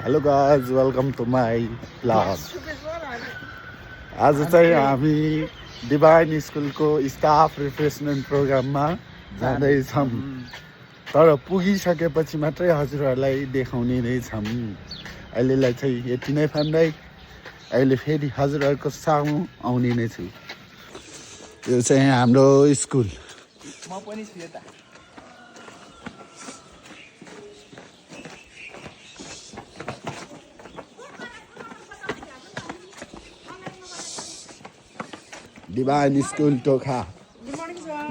Hello guys welcome to my blog. आज चाहिँ हामी डिभाइन स्कुलको स्टाफ रिफ्रेसमेन्ट प्रोग्राममा जाँदैछौँ, तर पुगिसकेपछि मात्रै हजुरहरूलाई देखाउने नै छौँ। अहिलेलाई चाहिँ यति नै फान्दै अहिले फेरि हजुरहरूको सामु आउने नै छु। यो चाहिँ हाम्रो स्कुल। म पनि छु यता। Divine school Tokha.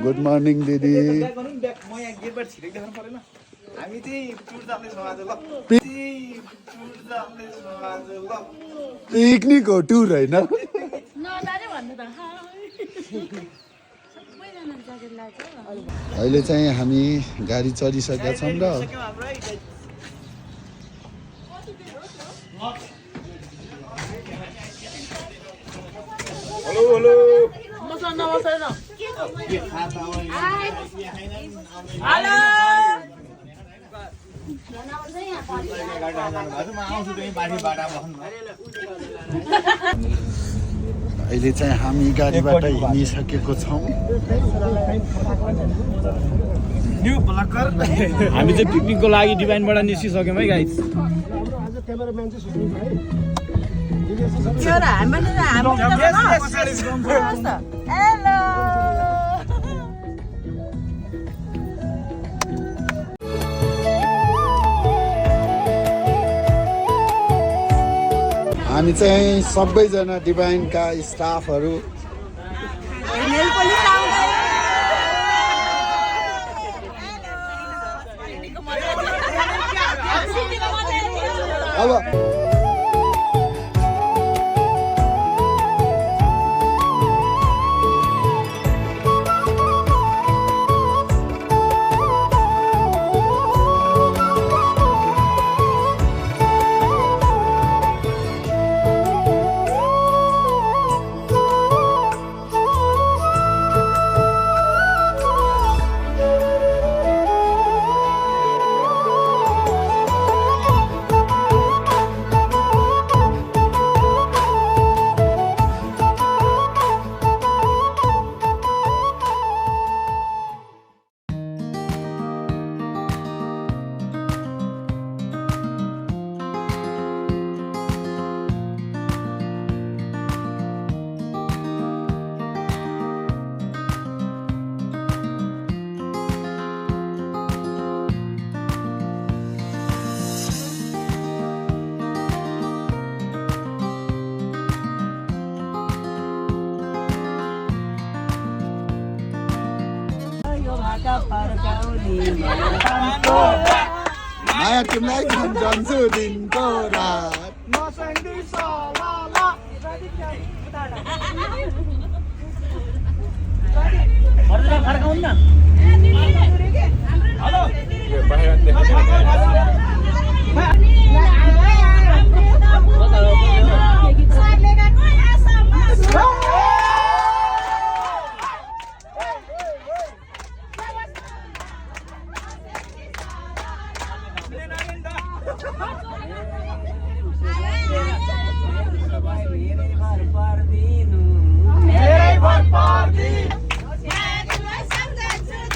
Good morning दिदी। म यहाँ गेटबाट छिरेक देखाउनु परेन। हामी चाहिँ टुर जाँदैछौँ आज। ल पिकनिक हो, टुर होइन। अहिले चाहिँ हामी गाडी चढिसकेका छौँ र हेलो हेलो अहिले चाहिँ हामी गाडीबाट हिँडिसकेको छौँ। हामी चाहिँ पिकनिकको लागि डिभाइनबाट निस्किसक्यौँ है गाइस। हामी चाहिँ सबैजना डिभाइनका स्टाफहरू अब माया तिमीलाई सम्झन्छु दिनको रात।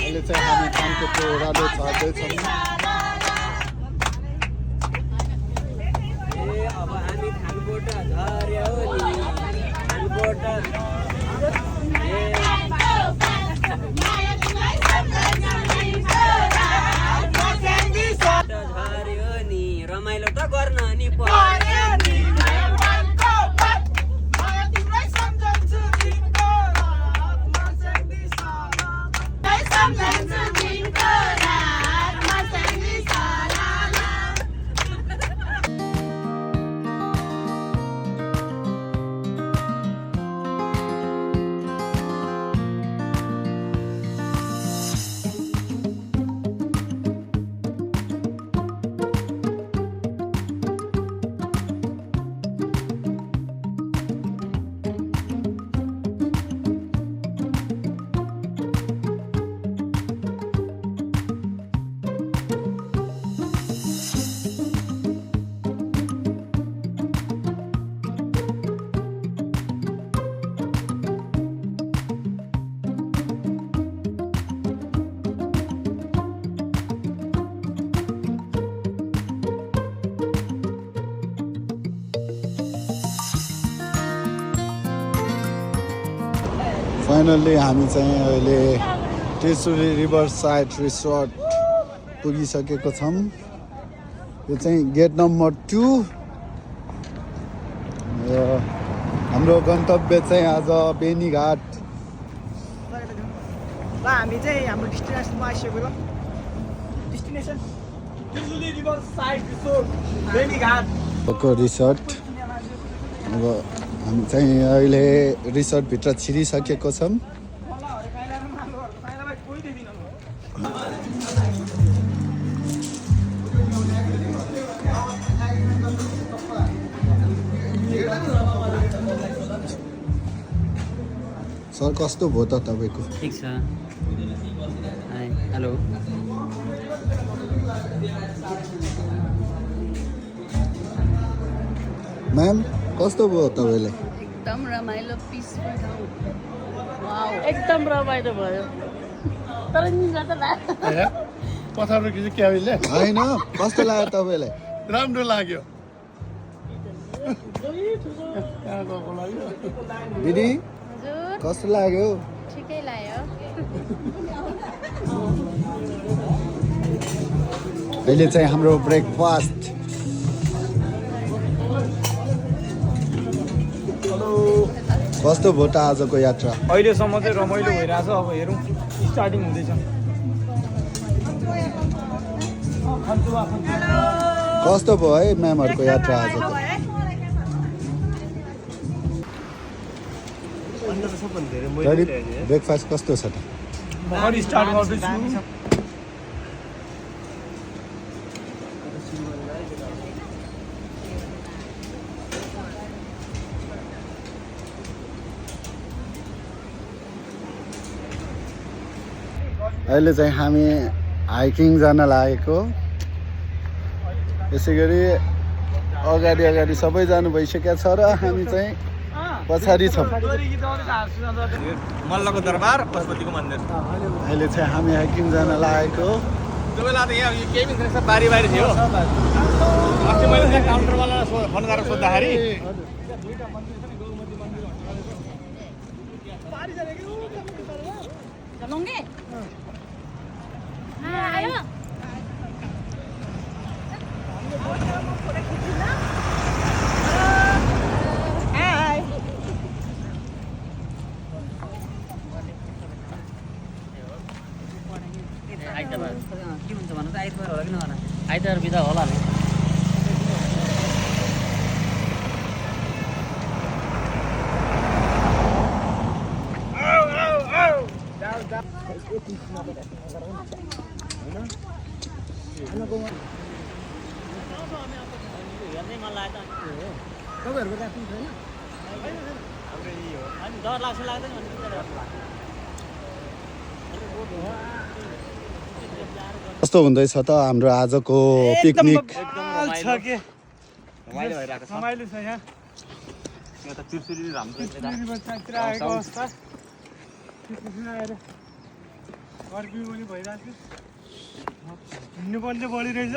अहिले चाहिँ हामी कामको ओह्रालो चढ्दैछौँ। अब हामी खानकोट झर्यो नि खानकोट झर्यो नि रमाइलो त गर्न नि पर्यो नि। फाइनल्ली हामी चाहिँ अहिले त्रिशुली रिभर साइड रिसोर्ट पुगिसकेको छौँ। यो चाहिँ गेट नम्बर 2। हाम्रो गन्तव्य चाहिँ आज बेनीघाट। ल हामी चाहिँ हाम्रो डेस्टिनेसनमा आइसकेको ल। Destination Trishuli river side resort Benighat resort. अब हामी चाहिँ अहिले रिसोर्टभित्र छिरिसकेको छौँ। सर कस्तो भयो त तपाईँको? ठिक छ। हेलो म्याम कस्तो भयो तपाईँलाई? एकदम रमाइलो पिसफुल ठाउँ। वाउ एकदम रमाइलो भयो। तर निजा त लाग्यो। होइन कस्तो लाग्यो तपाईँलाई? राम्रो लाग्यो। दिदी हजुर कस्तो लाग्यो? ठिकै लाग्यो। अहिले चाहिँ हाम्रो ब्रेकफास्ट। कस्तो भयो त आजको यात्रा? अहिलेसम्म चाहिँ रमाइलो भइरहेछ। अब हेरौँ स्टार्टिङ हुँदैछ। कस्तो भयो है म्यामहरूको यात्रा आज? ब्रेकफास्ट कस्तो छ त? भर्खर स्टार्ट गर्दैछु। अहिले चाहिँ हामी हाइकिङ जान लागेको। यसै गरी अगाडि अगाडि सबै जानु भइसकेको छ र हामी चाहिँ पछाडि छौँ। मल्लको दरबार पशुपतिको मन्दिर। अहिले चाहिँ हामी हाइकिङ जान लागेको। तपाईँलाई त यहाँ केही पनि छैन, सब बारी बारी थियो। अस्ति मैले त्यहाँ काउन्टरवालालाई फोन गरेर सोद्धाखेरि लौंगे आयो आइतबार के हुन्छ भन्नु त आइतबार होला कि नहोला? आइतबार बिदा होला नि। डर लाग्छ लाग्दैन कस्तो हुँदैछ त हाम्रो आजको पिकनिक? छ के रमाइलो भइरहेको छ। रमाइलो छ यहाँ। यहाँ त त्रिशुली राम्रो छ। साइडतिर आएको अवस्था। आएर गर्मी पनि भइरहेको छ। हिँड्नु पनि चाहिँ बढी रहेछ।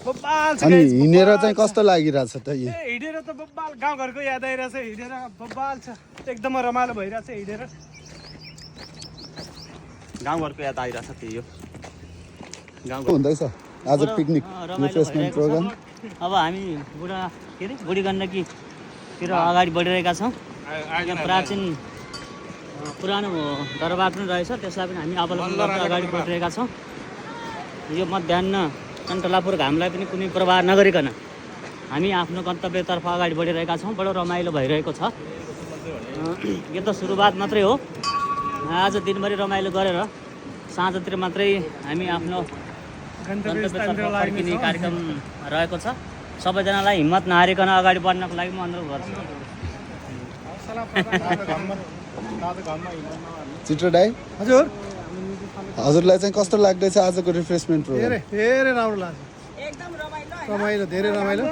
बब्बाल छ अनि guys, हिँडेर बब्बाल चाहिँ छ। कस्तो लागिरहेछ त यी? हिँडेर त बब्बाल गाउँघरको याद आइरहेछ। हिँडेर बब्बाल छ। एकदमै रमाइलो भइरहेछ हिँडेर। गाउँघरको याद आइरहेछ त्यही हो। कस्तो हुँदैछ आज पिकनिक रिफ्रेसमेन्ट प्रोग्राम? अब हामी बुढा के अरे बुढी गण्डकीतिर अगाडि बढिरहेका छौँ। यहाँ प्राचीन पुरानो दरबार पनि रहेछ, त्यसलाई पनि हामी अवलोकन गर्दै अगाडि बढिरहेका छौँ। यो मध्याह्न टन्टलापुर घामलाई पनि कुनै प्रभाव नगरिकन हामी आफ्नो गन्तव्यतर्फ अगाडि बढिरहेका छौँ। बडो रमाइलो भइरहेको छ। यो त सुरुवात मात्रै हो। आज दिनभरि रमाइलो गरेर साँझतिर मात्रै हामी आफ्नो गन्तव्यतर्फ फर्किने कार्यक्रम रहेको छ। सबैजनालाई हिम्मत नहारिकन अगाडि बढ्नको लागि म अनुरोध गर्छु। चित्र दाइ हजुर हजुरलाई चाहिँ कस्तो लाग्दैछ आजको रिफ्रेसमेन्ट प्रोग्राम? धेरै राम्रो लाग्छ। रमाइलो धेरै रमाइलो।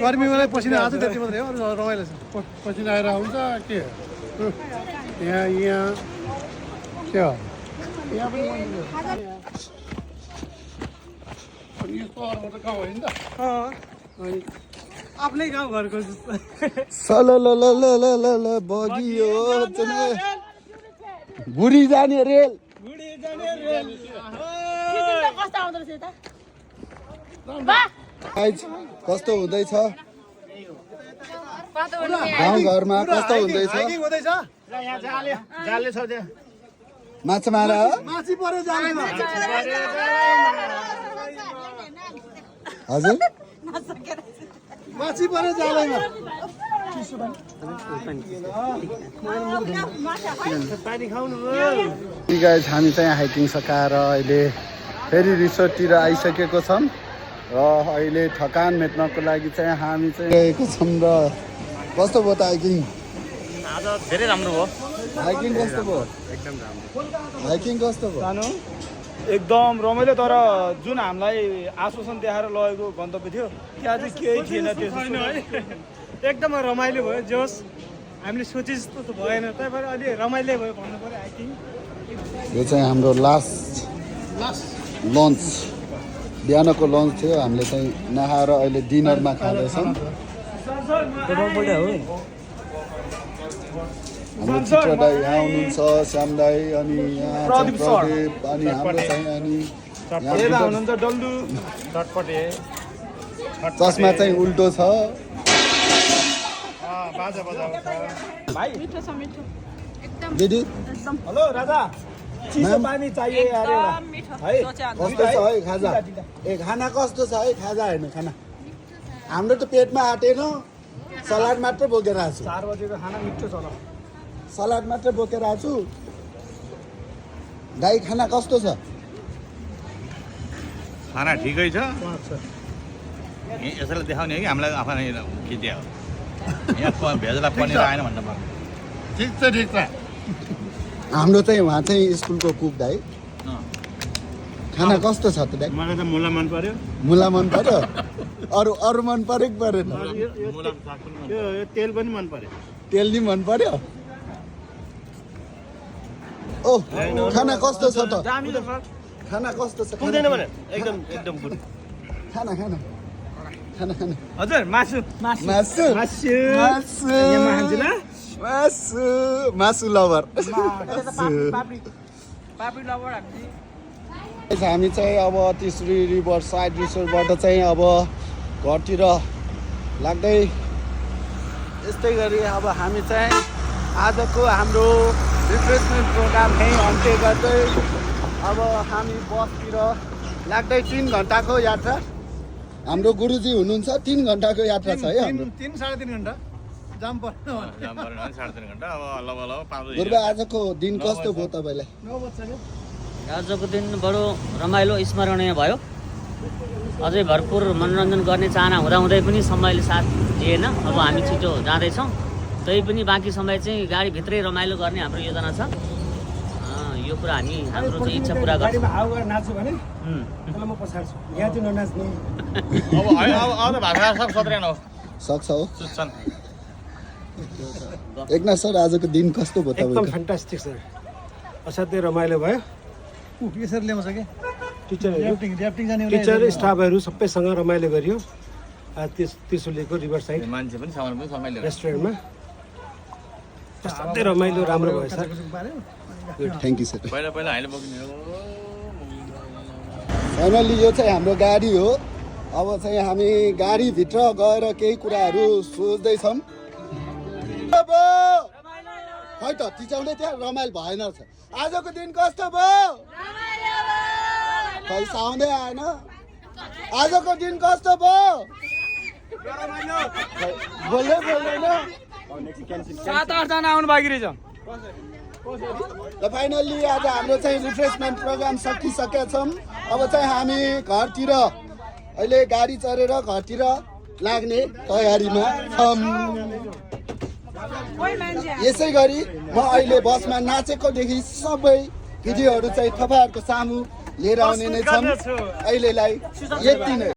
गर्मीमा पसिना आज त्यति मात्रै हो, अरू रमाइलो छ। पसिना आएर आउँछ के यहाँ के हो यहाँ पनि अनि यस्तो अर्को त गाउँ होइन त? अनि आफ्नै गाउँ घरको जस्तो सल ल ल ल ल ल ल बगियो बुढी जाने रेल कस्तो आउँदो रहेछ त गाइज कस्तो हुँदैछ गाउँघरमा कस्तो हुँदैछ जाले छ त्यहाँ माछा मारा माछी पर्यो जालेमा हजुर माछी पर्यो जालेमा गाइज हामी चाहिँ हाइकिङ सकाएर अहिले फेरि रिसोर्टतिर आइसकेको छौँ र अहिले थकान मेट्नको लागि चाहिँ हामी चाहिँ गएको छौँ र कस्तो भयो त हाइकिङ आज धेरै राम्रो भयो हाइकिङ कस्तो भयो हाइकिङ कस्तो भयो एकदम रमाइलो तर जुन हामीलाई आश्वासन देखाएर लगेको गन्तव्य थियो त्यहाँ चाहिँ केही थिएन त्यसो एकदम रमाइलो भयो जोस हामीले सोचे जस्तो त भएन त्यही भएर अलि रमाइलो भयो भन्नु पर्यो हाइकिङ यो चाहिँ हाम्रो लास्ट लन्च बिहानको लन्च थियो हामीले चाहिँ नखाएर अहिले डिनरमा खाँदैछौँ हाम्रो चित्र दाई यहाँ हुनुहुन्छ श्याम दाई अनि यहाँ चाहिँ प्रदीप अनि हाम्रो चाहिँ अनि यहाँ हुनुहुन्छ डल्लु चस्मा चाहिँ उल्टो छ मिठो छ मिठो एकदम दिदी हेलो राजा चिसो पानी चाहिए यार एउटा मिठो है कस्तो छ है खाजा ए खाना कस्तो छ है खाजा हेर्नु खाना हाम्रो त पेटमा आँटेन सलाद मात्र बोकेर आएको छु 4 बजेको खाना मिठो छ ल सलाद मात्र बोकेर आएको छु दाई खाना कस्तो छ खाना ठिकै छ यसैलाई देखाउने हो कि हामीलाई आफै खिच्यो यहाँ भेजलाई पनिर आएन भन्नु पर्यो ठिक छ हाम्रो चाहिँ उहाँ चाहिँ स्कुलको कुक दाई खाना कस्तो छ त दाई मलाई त मुला मन पर्यो मुला मन पर्यो अरू अरू मन पर्यो कि परेन यो तेल पनि मन पर्यो तेल नि मन पर्यो ओ खाना कस्तो छ त खाना कस्तो छ एकदम गुड खाना खाना खाना खाना हजुर मासु मासु मासु मासु मासु मासु लभर हामी चाहिँ अब तिस्री रिभर साइड रिसोर्टबाट चाहिँ अब घरतिर लाग्दै यस्तै गरी अब हामी चाहिँ आजको हाम्रो रिफ्रेसमेन्ट प्रोग्राम यहीँ अन्त्य गर्दै अब हामी बसतिर लाग्दै 3 घन्टाको यात्रा हाम्रो गुरुजी हुनुहुन्छ 3 घन्टाको यात्रा छ है हाम्रो 3-3.5 घन्टा जाम पर्यो 3.5 घन्टा अब अल्ल पाउँदै गुरुबा आजको दिन कस्तो भयो तपाईँलाई आजको दिन बडो रमाइलो स्मरणीय भयो अझै भरपुर मनोरञ्जन गर्ने चाहना हुँदाहुँदै पनि समयले साथ दिएन अब हामी छिटो जाँदैछौँ तै पनि बाँकी समय चाहिँ गाडीभित्रै रमाइलो गर्ने हाम्रो योजना छ यो कुरा हाम्रो चाहिँ इच्छा पुरा गर्छौँ गाडीमा हाउ गरेर नाच्छु भने म पछाडि छु यहाँ चाहिँ ननाच्ने अब भाषा सब सत्रेन हो सक्छ हो सुत्छन् एकनाथ सर आजको दिन कस्तो भयो एकदम तपाईँको फ्यान्टास्टिक सर असाध्यै रमाइलो भयो यसरी ल्याउँछ कि टिचरहरू ड्राफ्टिङ जाने टिचर स्टाफहरू सबैसँग रमाइलो गरियो त्रिशुलीको रिभर साइड मान्छे पनि सामान पनि सँगै लिएर रेस्टुरेन्टमा असाध्यै रमाइलो राम्रो भयो सर थ्याङ्क यू सर पहिला पहिला हामीले बोकिने हो फाइनली यो चाहिँ हाम्रो गाडी हो अब चाहिँ हामी गाडीभित्र गएर केही कुराहरू सोच्दैछौँ खै त टिचाउँदै त्यहाँ रमाइलो भएन रहेछ आजको दिन कस्तो भयो पैसा आउँदै आएन आजको दिन कस्तो भयो बोल्दै बोल्दैन 7-8 जना आउनु बाँकी रहेछ र फाइनल्ली आज हाम्रो चाहिँ रिफ्रेसमेन्ट प्रोग्राम सकिसकेका छौँ अब चाहिँ हामी घरतिर अहिले गाडी चढेर घरतिर लाग्ने तयारीमा छौँ यसै गरी म अहिले बसमा नाचेकोदेखि सबै भिडियोहरू चाहिँ तपाईँहरूको सामु लिएर आउने नै छौँ अहिलेलाई यति नै